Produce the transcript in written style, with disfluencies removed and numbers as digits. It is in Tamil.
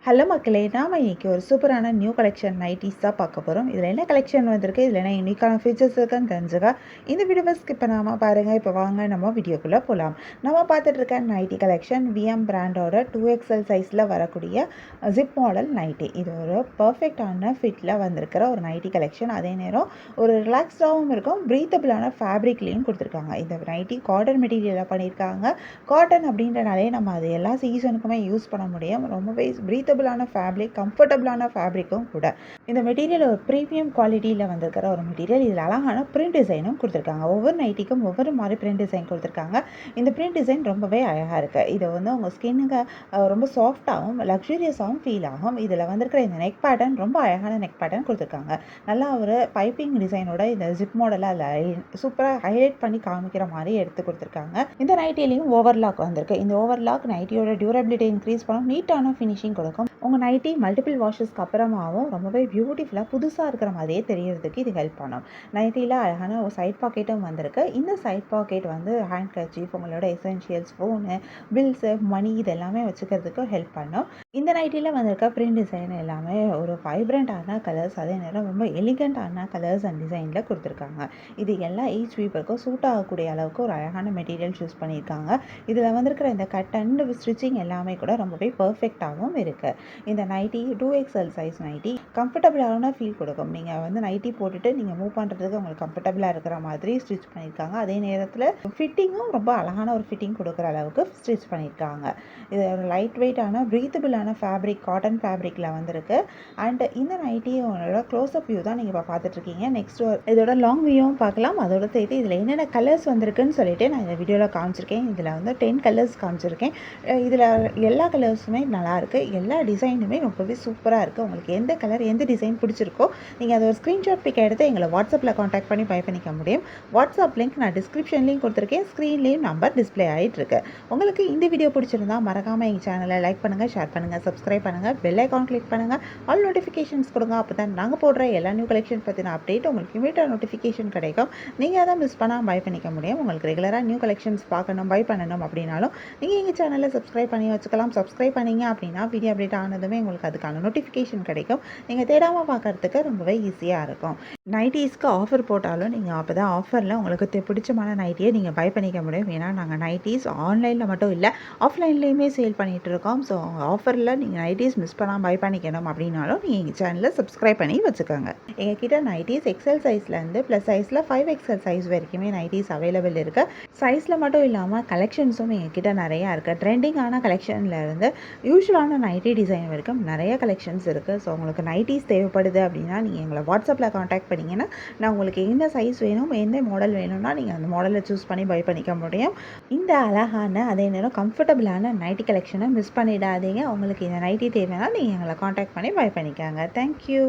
ஹலோ மக்களே, நாம் இன்றைக்கி ஒரு சூப்பரான நியூ கலெக்ஷன் நைட்டிஸ் தான் பார்க்க போகிறோம். இதில் என்ன கலெக்ஷன் வந்திருக்கு, இதில் என்ன யூனிக்கான ஃபீச்சர்ஸ் இருக்குன்னு தெரிஞ்சுக்க இந்த வீடியோவை ஸ்கிப் பண்ணாமல் பாருங்கள். இப்போ வாங்க நம்ம வீடியோக்குள்ளே போகலாம். நம்ம பார்த்துட்டு இருக்க நைட்டி கலெக்ஷன் விஎம் பிராண்டோட 2XL சைஸில் வரக்கூடிய ஜிப் மாடல் நைட்டி. இது ஒரு பர்ஃபெக்டான ஃபிட்டில் வந்திருக்கிற ஒரு நைட்டி கலெக்ஷன். அதே நேரம் ஒரு ரிலாக்ஸ்டாகவும் இருக்கும், ப்ரீத்தபிளான ஃபேப்ரிக்லேயும் கொடுத்துருக்காங்க. இந்த நைட்டி காட்டன் மெட்டீரியலில் பண்ணியிருக்காங்க. காட்டன் அப்படின்றனாலே நம்ம அது எல்லா சீசனுக்குமே யூஸ் பண்ண முடியும். ரொம்பவே ஃபேப்ரிக், கம்ஃபர்டபுளான ஃபேப்ரிக்கும் கூட. இந்த மெட்டீரியல் ஒரு ப்ரீமியம் குவாலிட்டியில் வந்திருக்கிற ஒரு மெட்டீரியல். இதில் அழகான பிரிண்ட் டிசைனும் கொடுத்துருக்காங்க. ஒவ்வொரு நைட்டிக்கும் ஒவ்வொரு மாதிரி பிரிண்ட் டிசைன் கொடுத்துருக்காங்க. இந்த பிரிண்ட் டிசைன் ரொம்பவே அழகாக இருக்குது. இது வந்து உங்கள் ஸ்கின்னுக்கு ரொம்ப சாஃப்டாகவும் லக்ஸூரியஸாகவும் ஃபீல் ஆகும். இதில் வந்திருக்கிற இந்த நெக் பேட்டர்ன் ரொம்ப அழகான நெக் பேட்டர்ன் கொடுத்துருக்காங்க. நல்லா ஒரு பைப்பிங் டிசைனோட இந்த ஜிப் மாடலை அதில் சூப்பராக ஹைலைட் பண்ணி காமிக்கிற மாதிரி எடுத்து கொடுத்துருக்காங்க. இந்த நைட்டிலையும் ஓவர்லாக் வந்திருக்கு. இந்த ஓவர்லாக் நைட்டியோட டியூரபிலிட்டி இன்க்ரீஸ் பண்ணும், நீட்டான ஃபினிஷிங் கொடுக்கும். உங்கள் நைட்டி மல்டிபிள் வாஷஸ்க்கு அப்புறமாவும் ரொம்பவே பியூட்டிஃபுல்லாக புதுசாக இருக்கிற மாதிரியே தெரியறதுக்கு இது ஹெல்ப் பண்ணும். நைட்டியில் அழகான ஒரு சைட் பாக்கெட்டும் வந்திருக்கு. இந்த சைட் பாக்கெட் வந்து ஹேண்ட் கர்ச்சீஃப், உங்களோட எசென்ஷியல்ஸ், ஃபோனு, பில்ஸு, மணி இது எல்லாமே வச்சுக்கிறதுக்கு ஹெல்ப் பண்ணும். இந்த நைட்டியில் வந்திருக்க பிரிண்ட் டிசைன் எல்லாமே ஒரு வைப்ரண்டான கலர்ஸ், அதே நேரம் ரொம்ப எலிகண்டான கலர்ஸ் அண்ட் டிசைனில் கொடுத்துருக்காங்க. இது எல்லா ஏஜ் பீப்புளுக்கும் சூட் ஆகக்கூடிய அளவுக்கு ஒரு அழகான மெட்டீரியல் சூஸ் பண்ணியிருக்காங்க. இதில் வந்திருக்கிற இந்த கட் அண்ட் ஸ்டிச்சிங் எல்லாமே கூட ரொம்பவே பர்ஃபெக்டாகவும் இருக்குது. இந்த நைட்டி 2XL சைஸ் நைட்டி கம்ஃபர்டபுளான ஃபீல் கொடுக்கும். நீங்கள் வந்து நைட்டி போட்டுட்டு நீங்கள் மூவ் பண்ணுறதுக்கு உங்களுக்கு கம்ஃபர்டபுளாக இருக்கிற மாதிரி ஸ்டிச் பண்ணியிருக்காங்க. அதே நேரத்தில் ஃபிட்டிங்கும் ரொம்ப அழகான ஒரு ஃபிட்டிங் கொடுக்குற அளவுக்கு ஸ்டிச் பண்ணியிருக்காங்க. இது ஒரு லைட் வெயிட்டான ப்ரீத்தபிளான ஃபேப்ரிக், காட்டன் ஃபேப்ரிக்கில் வந்திருக்கு. அண்ட் இந்த நைட்டியோட க்ளோஸ்அப் வியூ தான் நீங்கள் இப்போ பார்த்துட்ருக்கீங்க. நெக்ஸ்ட் இதோட லாங் வியூவும் பார்க்கலாம். அதோட சேர்த்து இதில் என்னென்ன கலர்ஸ் வந்திருக்குன்னு சொல்லிட்டு நான் இந்த வீடியோவில் காமிச்சிருக்கேன். இதில் வந்து 10 கலர்ஸ் காமிச்சிருக்கேன். இதில் எல்லா கலர்ஸுமே நல்லாயிருக்கு. எல்லா டிசைனுமே ரொம்பவே சூப்பராக இருக்குது. உங்களுக்கு எந்த கலர் எந்த டிசைன் பிடிச்சிருக்கோ நீங்கள் அதை ஒரு ஸ்க்ரீன்ஷாட் பிக் எடுத்து எங்களை வாட்ஸ்அப்பில் காண்டாக்ட் பண்ணி பை பண்ணிக்க முடியும். வாட்ஸ்அப் லிங்க் நான் டிஸ்கிரிப்ஷன்லேயும் கொடுத்துருக்கேன், ஸ்க்ரீன்லேயும் நம்பர் டிஸ்பிளே ஆகிட்டுருக்கு. உங்களுக்கு இந்த வீடியோ பிடிச்சிருந்தா மறக்காமல் எங்கள் சேனலை லைக் பண்ணுங்கள், ஷேர் பண்ணுங்கள், சப்ஸ்கிரைப் பண்ணுங்கள், பெல் ஐக்கான் கிளிக் பண்ணுங்கள், ஆல் நோட்டிஃபிகேஷன்ஸ் கொடுங்க. அப்போ தான் நாங்கள் போடுற எல்லா நியூ கலெக்ஷன் பற்றின அப்டேட் உங்களுக்கு இமீடியட்டாக நோட்டிஃபிகேஷன் கிடைக்கும். நீங்கள் அதை மிஸ் பண்ணால் பை பண்ணிக்க முடியும். உங்களுக்கு ரெகுலராக நியூ கலெக்ஷன்ஸ் பார்க்கணும், பை பண்ணணும் அப்படின்னாலும் நீங்கள் எங்கள் சேனலை சப்ஸ்கிரைப் பண்ணி வச்சுக்கலாம். சப்ஸ்கிரைப் பண்ணிங்க அப்படின்னா வீடியோ அப்டேட் ஆனதுமே உங்களுக்கு அதுக்கான நோட்டிஃபிகேஷன் கிடைக்கும். நீங்கள் தேடாமல் பார்க்கறதுக்கு ரொம்பவே ஈஸியாக இருக்கும். நைட்டிஸ்க்கு ஆஃபர் போட்டாலும் நீங்கள் அப்போ தான் ஆஃபரில் உங்களுக்கு பிடிச்சமான நைட்டியை நீங்கள் பை பண்ணிக்க முடியும். ஏன்னா நாங்கள் நைட்டிஸ் ஆன்லைனில் மட்டும் இல்லை, ஆஃப்லைன்லேயுமே சேல் பண்ணிகிட்டு இருக்கோம். ஸோ ஆஃபரில் நீங்கள் நைட்டிஸ் மிஸ் பண்ணாமல் பை பண்ணிக்கணும் அப்படின்னாலும் நீங்கள் எங்கள் சேனலில் சப்ஸ்கிரைப் பண்ணி வச்சுக்கோங்க. எங்கள் கிட்ட நைட்டிஸ் எக்ஸல் சைஸ்லேருந்து ப்ளஸ் சைஸில் 5XL சைஸ் வரைக்குமே நைட்டிஸ் அவைலபிள் இருக்குது. சைஸில் மட்டும் இல்லாமல் கலெக்ஷன்ஸும் எங்கள் கிட்ட நிறையா இருக்குது. ட்ரெண்டிங்கான கலெக்ஷன்லேருந்து யூஸ்வலான நைட்டி டிசைன் வரைக்கும் நிறைய கலெக்ஷன்ஸ் இருக்குது. ஸோ உங்களுக்கு நைட்டிஸ் தேவைப்படுது அப்படின்னா நீங்கள் எங்களை வாட்ஸ்அப்பில் காண்டாக்ட் பண்ணிங்கன்னா நான் உங்களுக்கு எந்த சைஸ் வேணும், எந்த மாடல் வேணும்னா நீங்கள் அந்த மாடலை சூஸ் பண்ணி பை பண்ணிக்க முடியும். இந்த அழகான அதே நேரம் கம்ஃபர்டபுளான நைட்டி கலெக்ஷனை மிஸ் பண்ணிடாதீங்க. உங்களுக்கு இந்த நைட்டி தேவைன்னா நீங்கள் எங்களை காண்டாக்ட் பண்ணி பை பண்ணிக்காங்க. தேங்க்யூ.